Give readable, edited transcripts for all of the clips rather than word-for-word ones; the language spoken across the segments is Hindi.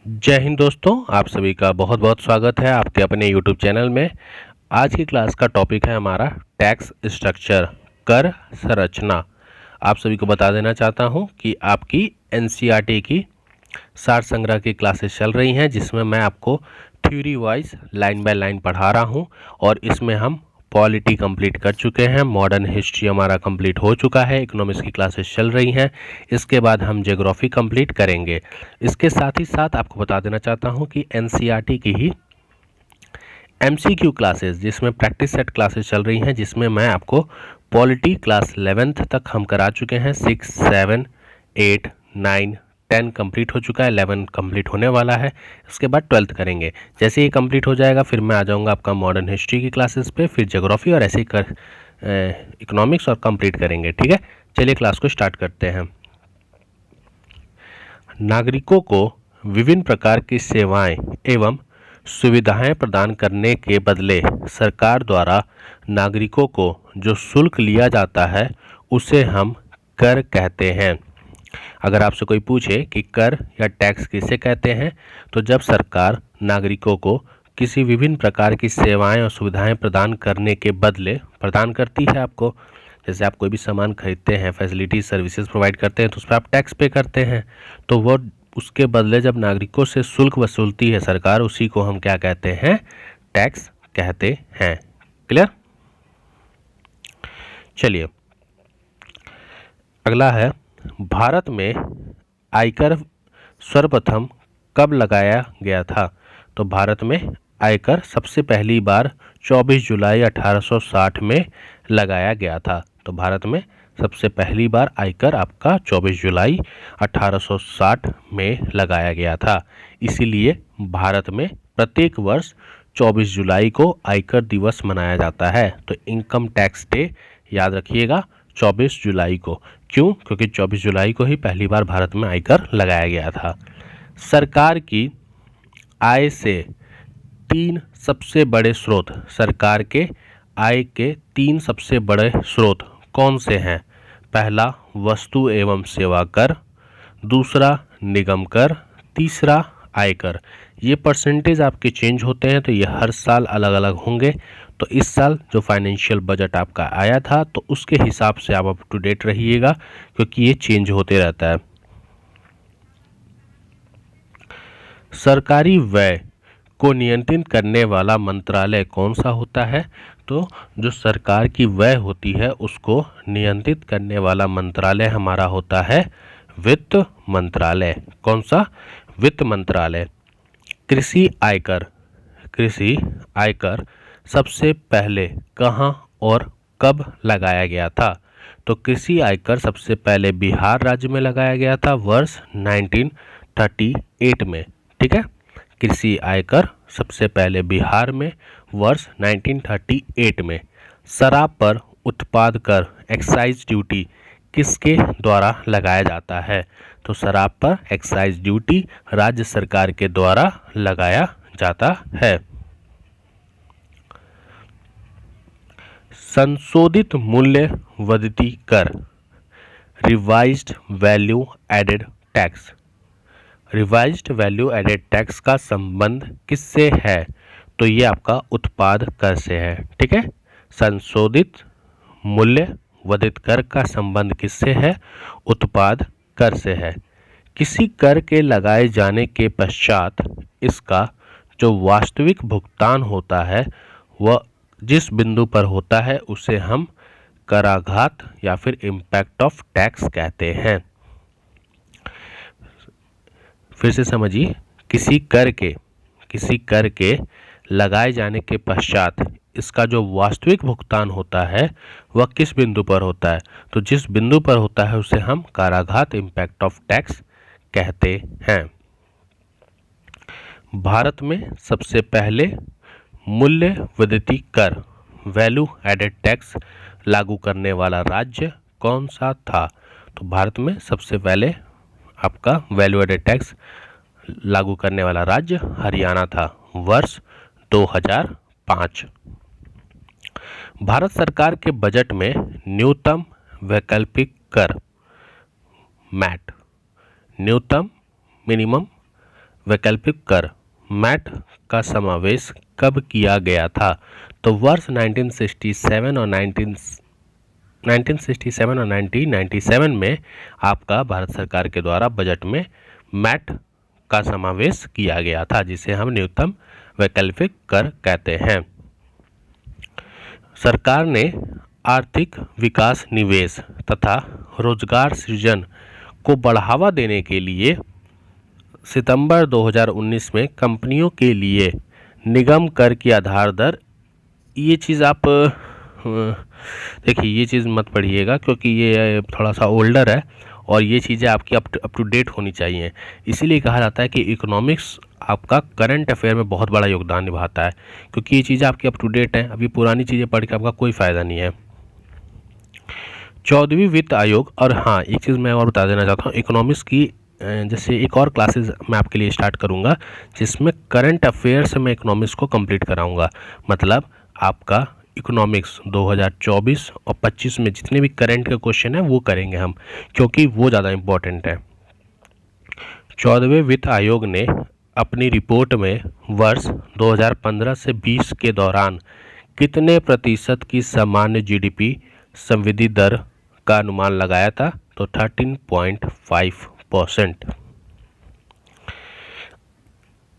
जय हिंद दोस्तों, आप सभी का बहुत बहुत स्वागत है आपके अपने YouTube चैनल में। आज की क्लास का टॉपिक है हमारा टैक्स स्ट्रक्चर, कर संरचना। आप सभी को बता देना चाहता हूं कि आपकी NCERT की सार संग्रह की क्लासेस चल रही हैं, जिसमें मैं आपको theory wise line by line पढ़ा रहा हूं और इसमें हम पॉलिटी कंप्लीट कर चुके हैं, मॉडर्न हिस्ट्री हमारा कंप्लीट हो चुका है, इकोनॉमिक्स की क्लासेस चल रही हैं। इसके बाद हम ज्योग्राफी कंप्लीट करेंगे। इसके साथ ही साथ आपको बता देना चाहता हूं कि NCERT की ही MCQ क्लासेस, जिसमें प्रैक्टिस सेट क्लासेस चल रही हैं, जिसमें मैं आपको पॉलिटी क्लास 11th तक हम करा चुके हैं। 6, 7, 8, 9, 10 कंप्लीट हो चुका है, 11 कंप्लीट होने वाला है। इसके बाद 12th करेंगे। जैसे ही कंप्लीट हो जाएगा फिर मैं आ जाऊंगा आपका मॉडर्न हिस्ट्री की क्लासेस पे, फिर ज्योग्राफी और ऐसे ही कर इकोनॉमिक्स और कंप्लीट करेंगे। ठीक है, चलिए क्लास को स्टार्ट करते हैं। नागरिकों को विभिन्न प्रकार की सेवाएं एवं सुविधाएं प्रदान करने के बदले सरकार द्वारा नागरिकों को जो शुल्क लिया जाता है उसे हम कर कहते हैं। अगर आपसे कोई पूछे कि कर या टैक्स किसे कहते हैं, तो जब सरकार नागरिकों को किसी विभिन्न प्रकार की सेवाएं और सुविधाएं प्रदान करने के बदले प्रदान करती है आपको, जैसे आप कोई भी सामान खरीदते हैं, फैसिलिटीज सर्विसेज प्रोवाइड करते हैं, तो उस पर आप टैक्स पे करते हैं। तो वो उसके बदले जब नागरिकों से शुल्क वसूलती है सरकार, उसी को हम क्या कहते हैं? टैक्स कहते हैं। क्लियर? चलिए, अगला है, भारत में आयकर सर्वप्रथम कब लगाया गया था? तो भारत में आयकर सबसे पहली बार 24 जुलाई 1860 में लगाया गया था। तो भारत में सबसे पहली बार आयकर आपका 24 जुलाई 1860 में लगाया गया था। इसीलिए भारत में प्रत्येक वर्ष 24 जुलाई को आयकर दिवस मनाया जाता है। तो इनकम टैक्स डे याद रखिएगा 24 जुलाई को। क्यों? क्योंकि 24 जुलाई को ही पहली बार भारत में आयकर लगाया गया था। सरकार की आय से तीन सबसे बड़े स्रोत, सरकार के आय के तीन सबसे बड़े स्रोत कौन से हैं? पहला वस्तु एवं सेवा कर, दूसरा निगम कर, तीसरा आयकर। ये परसेंटेज आपके चेंज होते हैं, तो ये हर साल अलग अलग होंगे। तो इस साल जो फाइनेंशियल बजट आपका आया था, तो उसके हिसाब से आप अप टू डेट रहिएगा, क्योंकि ये चेंज होते रहता है। सरकारी व्यय को नियंत्रित करने वाला मंत्रालय कौन सा होता है? तो जो सरकार की व्यय होती है उसको नियंत्रित करने वाला मंत्रालय हमारा होता है वित्त मंत्रालय। कौन सा? वित्त मंत्रालय। कृषि आयकर, कृषि आयकर सबसे पहले कहाँ और कब लगाया गया था? तो कृषि आयकर सबसे पहले बिहार राज्य में लगाया गया था वर्ष 1938 में। ठीक है, कृषि आयकर सबसे पहले बिहार में वर्ष 1938 में। शराब पर उत्पाद कर, एक्साइज ड्यूटी किसके द्वारा लगाया जाता है? तो शराब पर एक्साइज ड्यूटी राज्य सरकार के द्वारा लगाया जाता है। संशोधित मूल्य वर्धित कर, revised value added tax, revised value added tax का संबंध किससे है? तो ये आपका उत्पाद कर से है। ठीक है, संशोधित मूल्य वर्धित कर का संबंध किससे है? उत्पाद कर से है। किसी कर के लगाए जाने के पश्चात इसका जो वास्तविक भुगतान होता है वह जिस बिंदु पर होता है उसे हम कराघात या फिर इम्पैक्ट ऑफ टैक्स कहते हैं। फिर से समझिए, किसी कर के लगाए जाने के पश्चात इसका जो वास्तविक भुगतान होता है वह किस बिंदु पर होता है? तो जिस बिंदु पर होता है उसे हम कराघात इम्पैक्ट ऑफ टैक्स कहते हैं। भारत में सबसे पहले मूल्य वर्धित कर, वैल्यू एडेड टैक्स लागू करने वाला राज्य कौन सा था? तो भारत में सबसे पहले आपका वैल्यू एडेड टैक्स लागू करने वाला राज्य हरियाणा था वर्ष 2005। भारत सरकार के बजट में न्यूनतम वैकल्पिक कर, मैट, न्यूनतम मिनिमम वैकल्पिक कर मैट का समावेश कब किया गया था? तो वर्ष 1967 और 1997 में आपका भारत सरकार के द्वारा बजट में मैट का समावेश किया गया था, जिसे हम न्यूनतम वैकल्पिक कर कहते हैं। सरकार ने आर्थिक विकास, निवेश तथा रोजगार सृजन को बढ़ावा देने के लिए सितंबर 2019 में कंपनियों के लिए निगम कर की आधार दर, ये चीज़ आप देखिए, ये चीज़ मत पढ़िएगा क्योंकि ये थोड़ा सा ओल्डर है और ये चीज़ें आपकी अप टू डेट होनी चाहिए। इसीलिए कहा जाता है कि इकोनॉमिक्स आपका करंट अफेयर में बहुत बड़ा योगदान निभाता है, क्योंकि ये चीज़ें आपकी अप टू डेट हैं। अभी पुरानी चीज़ें पढ़ के आपका कोई फ़ायदा नहीं है। 14वीं वित्त आयोग, और हाँ एक चीज़ मैं और बता देना चाहता हूँ, इकोनॉमिक्स की जैसे एक और क्लासेस मैं आपके लिए स्टार्ट करूँगा जिसमें करंट अफेयर से मैं इकोनॉमिक्स को कंप्लीट कराऊँगा। मतलब आपका इकोनॉमिक्स 2024 और 25 में जितने भी करंट के क्वेश्चन हैं वो करेंगे हम, क्योंकि वो ज़्यादा इम्पोर्टेंट है। 14वें वित्त आयोग ने अपनी रिपोर्ट में वर्ष 2015 से 20 के दौरान कितने प्रतिशत की सामान्य जीडीपी संवृद्धि दर का अनुमान लगाया था? तो 13.5%।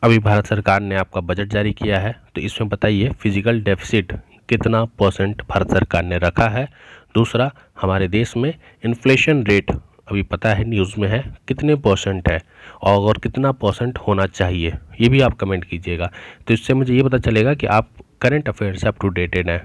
अभी भारत सरकार ने आपका बजट जारी किया है, तो इसमें बताइए फिजिकल डेफिसिट कितना परसेंट भारत सरकार ने रखा है। दूसरा, हमारे देश में इन्फ्लेशन रेट अभी पता है, न्यूज़ में है, कितने परसेंट है और कितना परसेंट होना चाहिए, ये भी आप कमेंट कीजिएगा। तो इससे मुझे ये पता चलेगा कि आप करंट अफेयर से अप टू डेटेड हैं।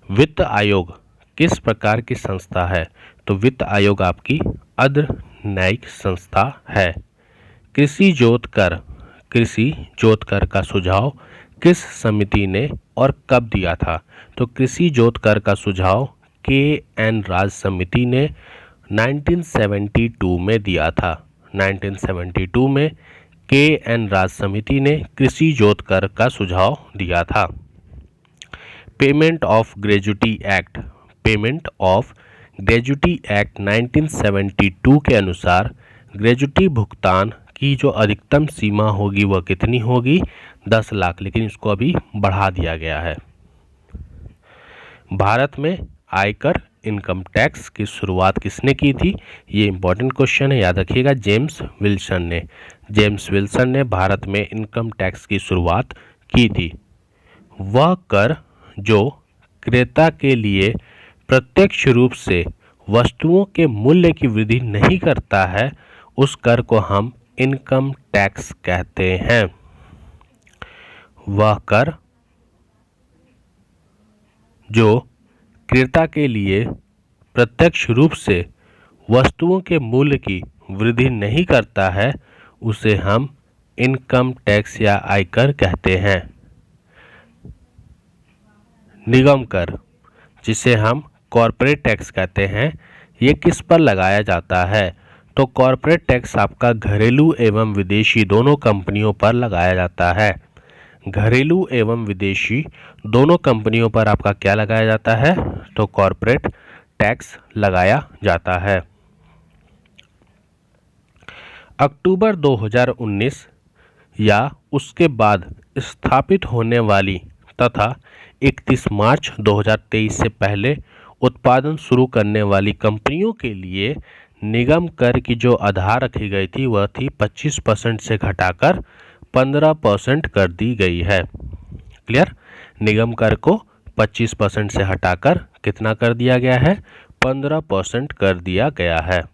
वित्त आयोग किस प्रकार की संस्था है? तो वित्त आयोग आपकी अर्ध न्यायिक संस्था है। कृषि जोत कर का सुझाव किस समिति ने और कब दिया था? तो कृषि जोत कर का सुझाव के.एन. राज समिति ने 1972 में दिया था। 1972 में के.एन. राज समिति ने कृषि जोत कर का सुझाव दिया था। पेमेंट ऑफ ग्रेजुटी एक्ट 1972 के अनुसार ग्रेजुटी भुगतान की जो अधिकतम सीमा होगी वह कितनी होगी? 10 लाख, लेकिन इसको अभी बढ़ा दिया गया है। भारत में आयकर इनकम टैक्स की शुरुआत किसने की थी? ये इंपॉर्टेंट क्वेश्चन है, याद रखिएगा। जेम्स विल्सन ने भारत में इनकम टैक्स की शुरुआत की थी। वह कर जो क्रेता के लिए प्रत्यक्ष रूप से वस्तुओं के मूल्य की वृद्धि नहीं करता है, उस कर को हम इनकम टैक्स कहते हैं। वह कर जो क्रेता के लिए प्रत्यक्ष रूप से वस्तुओं के मूल्य की वृद्धि नहीं करता है, उसे हम इनकम टैक्स या आयकर कहते हैं। निगम कर, जिसे हम कॉरपोरेट टैक्स कहते हैं, ये किस पर लगाया जाता है? तो कॉरपोरेट टैक्स आपका घरेलू एवं विदेशी दोनों कंपनियों पर लगाया जाता है। घरेलू एवं विदेशी दोनों कंपनियों पर आपका क्या लगाया जाता है? तो कॉरपोरेट टैक्स लगाया जाता है। अक्टूबर 2019 या उसके बाद स्थापित होने वाली तथा 31 मार्च 2023 से पहले उत्पादन शुरू करने वाली कंपनियों के लिए निगम कर की जो आधार रखी गई थी वह थी 25% से घटाकर 15% कर दी गई है। क्लियर? निगम कर को 25% से हटाकर कितना कर दिया गया है? 15% कर दिया गया है।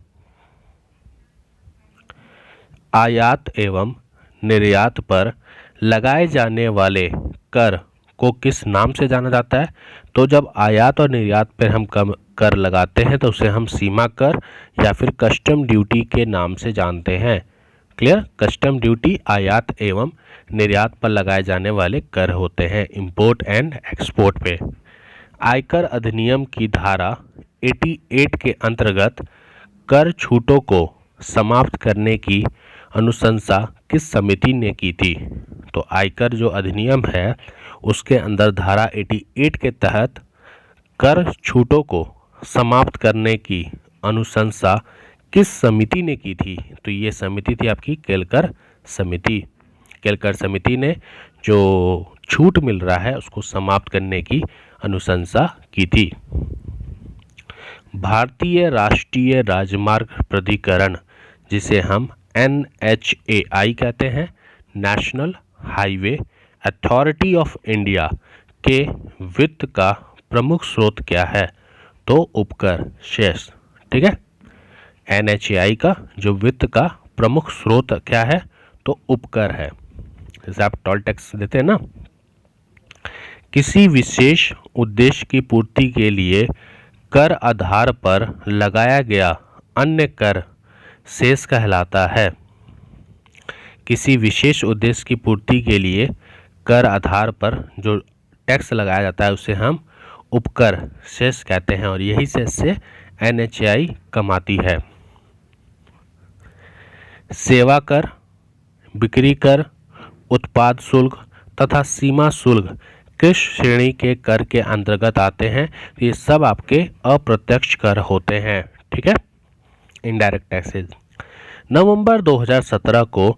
आयात एवं निर्यात पर लगाए जाने वाले कर को किस नाम से जाना जाता है? तो जब आयात और निर्यात पर हम कम कर लगाते हैं तो उसे हम सीमा कर या फिर कस्टम ड्यूटी के नाम से जानते हैं। क्लियर? कस्टम ड्यूटी आयात एवं निर्यात पर लगाए जाने वाले कर होते हैं, इंपोर्ट एंड एक्सपोर्ट पे। आयकर अधिनियम की धारा 88 के अंतर्गत कर छूटों को समाप्त करने की अनुशंसा किस समिति ने की थी? तो आयकर जो अधिनियम है उसके अंदर धारा 88 के तहत कर छूटों को समाप्त करने की अनुशंसा किस समिति ने की थी? तो ये समिति थी आपकी केलकर समिति। केल कर समिति ने जो छूट मिल रहा है उसको समाप्त करने की अनुशंसा की थी। भारतीय राष्ट्रीय राजमार्ग प्राधिकरण, जिसे हम NHAI कहते हैं, national highway authority of India के वित्त का प्रमुख स्रोत क्या है? तो उपकर शेष। ठीक है, NHAI का जो वित्त का प्रमुख स्रोत क्या है? तो उपकर है। जैसे आप टोल टैक्स देते हैं ना। किसी विशेष उद्देश्य की पूर्ति के लिए कर आधार पर लगाया गया अन्य कर शेष कहलाता है। किसी विशेष उद्देश्य की पूर्ति के लिए कर आधार पर जो टैक्स लगाया जाता है उसे हम उपकर शेष कहते हैं, और यही शेष से NHAI कमाती है। सेवा कर, बिक्री कर, उत्पाद शुल्क तथा सीमा शुल्क किस श्रेणी के कर के अंतर्गत आते हैं? तो ये सब आपके अप्रत्यक्ष कर होते हैं। ठीक है, इनडायरेक्ट टैक्सेस। नवंबर 2017 को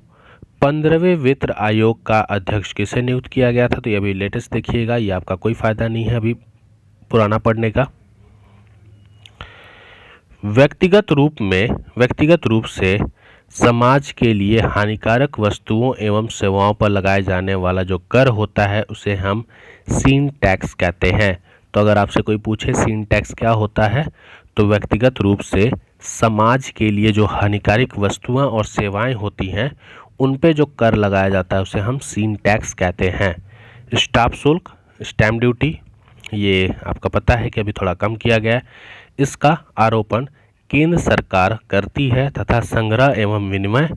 15वें वित्त आयोग का अध्यक्ष किसे नियुक्त किया गया था? तो ये अभी लेटेस्ट देखिएगा, ये आपका कोई फायदा नहीं है अभी पुराना पढ़ने का। व्यक्तिगत रूप से समाज के लिए हानिकारक वस्तुओं एवं सेवाओं पर लगाए जाने वाला जो कर होता है उसे हम सीन टैक्स कहते हैं। तो अगर आपसे कोई पूछे सीन टैक्स क्या होता है, तो व्यक्तिगत रूप से समाज के लिए जो हानिकारक वस्तुएं और सेवाएं होती हैं उन पे जो कर लगाया जाता है उसे हम सीन टैक्स कहते हैं। स्टाफ शुल्क, स्टैम्प ड्यूटी, ये आपका पता है कि अभी थोड़ा कम किया गया है। इसका आरोपण केंद्र सरकार करती है तथा संग्रह एवं विनिमय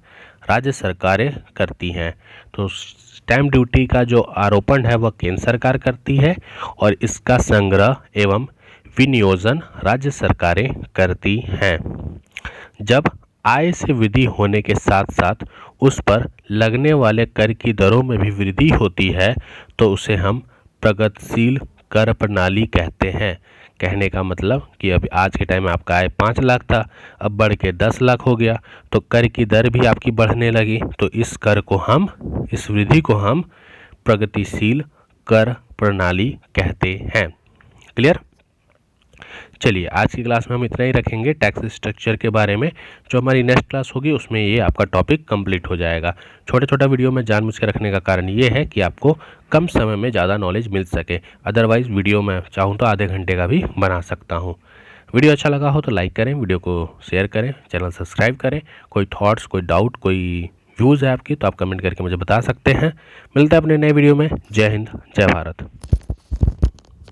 राज्य सरकारें करती हैं। तो स्टैम्प ड्यूटी का जो आरोपण है वह केंद्र सरकार करती है और इसका संग्रह एवं विनियोजन राज्य सरकारें करती हैं। जब आय से वृद्धि होने के साथ साथ उस पर लगने वाले कर की दरों में भी वृद्धि होती है तो उसे हम प्रगतिशील कर प्रणाली कहते हैं। कहने का मतलब कि अभी आज के टाइम में आपका आय 5 लाख था, अब बढ़ के 10 लाख हो गया, तो कर की दर भी आपकी बढ़ने लगी, तो इस वृद्धि को हम प्रगतिशील कर प्रणाली कहते हैं। क्लियर? चलिए, आज की क्लास में हम इतना ही रखेंगे टैक्स स्ट्रक्चर के बारे में। जो हमारी नेक्स्ट क्लास होगी उसमें ये आपका टॉपिक कंप्लीट हो जाएगा। छोटा वीडियो में जानबूझ के रखने का कारण ये है कि आपको कम समय में ज़्यादा नॉलेज मिल सके। अदरवाइज़ वीडियो में चाहूँ तो आधे घंटे का भी बना सकता हूँ। वीडियो अच्छा लगा हो तो लाइक करें, वीडियो को शेयर करें, चैनल सब्सक्राइब करें। कोई थॉट्स, कोई डाउट, कोई व्यूज़ है आपकी तो आप कमेंट करके मुझे बता सकते हैं। मिलते हैं अपने नए वीडियो में। जय हिंद, जय भारत।